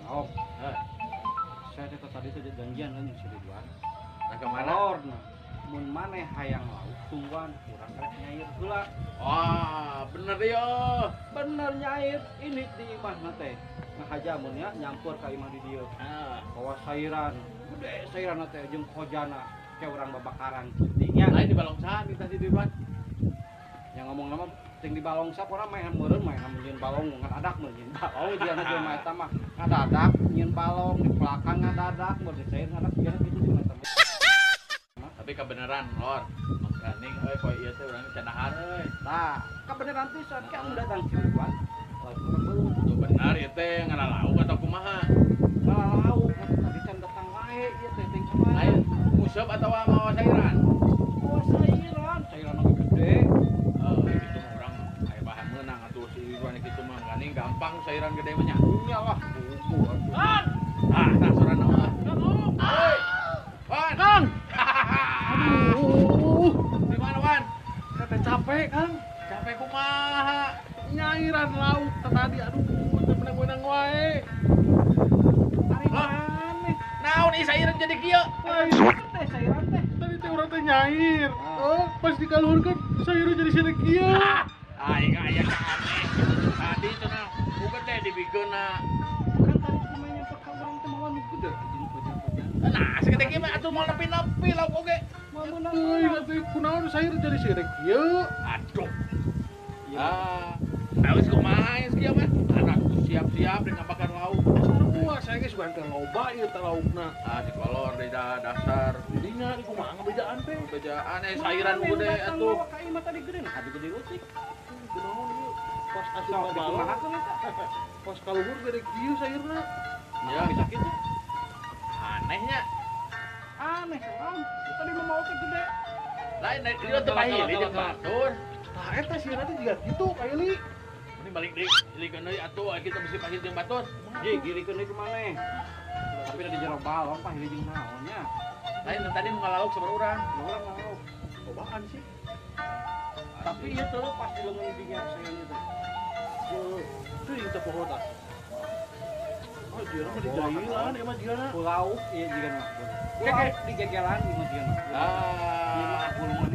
Oh, saya tadi saja janjian kan si Ridwan. Nah kemana? Nah, mun maneh hayang lauk tungguan kurang rek nyair heula. Wah, bener yo. Bener nyair ini di imahna teh. Ngahaja mun nya nyampur ka imah di dieu. Bawa sairan, gede sairan teh jeung khojana kayak urang babakaran pentingnya. Lain di Balongsan kita si Ridwan. Yang ngomong nama ting di balongsa orang main meureun main nyeun balong ngadadak meureun nyeun balong dia na jelema eta mah ngadadak nyeun balong di belakang ngadadak mun di cair ngadadak dia kitu di mata. Tapi kebenaran lor. Mangkaning euy poe ieu teh urang canahan euy. Tah, kebenaran pisan ke anu datang si Ridwan. Urang belum Itu benar ieu teh ngalalauk atau kumaha? ngalauk tadi can datang wae ieu teh ting kemarin. Lain musab atau mawa cairan? Bawa sairan, sairan gede. Gitu mah urang aya bahan meunang atuh si Ridwan kitu mah mangkaning gampang cairan gede mah nya. Iyalah, buku atuh. Nah sorana mah. Hei. Wan. Kang. Aduh. Di mana Wan? Kata capek, Kang. Capek kumaha? Nyairan lauk tadi aduh teu menang-menang wae. Ari maneh. Naon ieu cairan jadi kieu? Teh sairan teh. Tadi teh orang teh nyair. Oh, pas dikaluhurkeun sayur jadi sini kieu. Aing aya aneh. Tadi cenah bukan teh dibikeunna. Kan tadi kumaha pakai urang teh mawa nu gede jeung pojan-pojan. Nah, sakit kieu mah atuh mau nepi-nepi lauk oge. Mau menang. Euy, atuh kunaon sayur jadi sini kieu. Aduh. Tahu kumaha geus kieu mah? Anak siap-siap rek ngabakar lauk. Wah, saya geus sugan teh loba ieu teh laukna. Di kolor di dasar. Didinya di kumaha ngabejaan teh. Bejaan sayuran gede atuh. Ka imah tadi gede nah adi gede utik. Kunaon ieu? Pas asup Sok babalong, dikumahakeun eta. pas kaluhur gede kieu sayurna. Ya, Bisa kitu. anehnya. Aneh, Kang. Tadi mah mau teh gede. Lain dari ieu teh pahili jeung batur. Tah eta sieuna teh jiga kitu kaili. Ini balik deui, ilikeun deui atuh kita mesti pahili jeung batur. Ji, gilikeun deui kumaneh. Tapi da di jero balong pah hiji jeung naonnya. Lain tadi nu ngalauk sabar urang. Urang mau. Cobaan sih. Tapi ieu teh pas di leungeun dinya sayan itu. Teuing teh poho tah. Oh, dia mah di jailan emang dia na. Pulau ieu jiga mah. Keke di gegelan di mah jiga mah. Di mah aku mah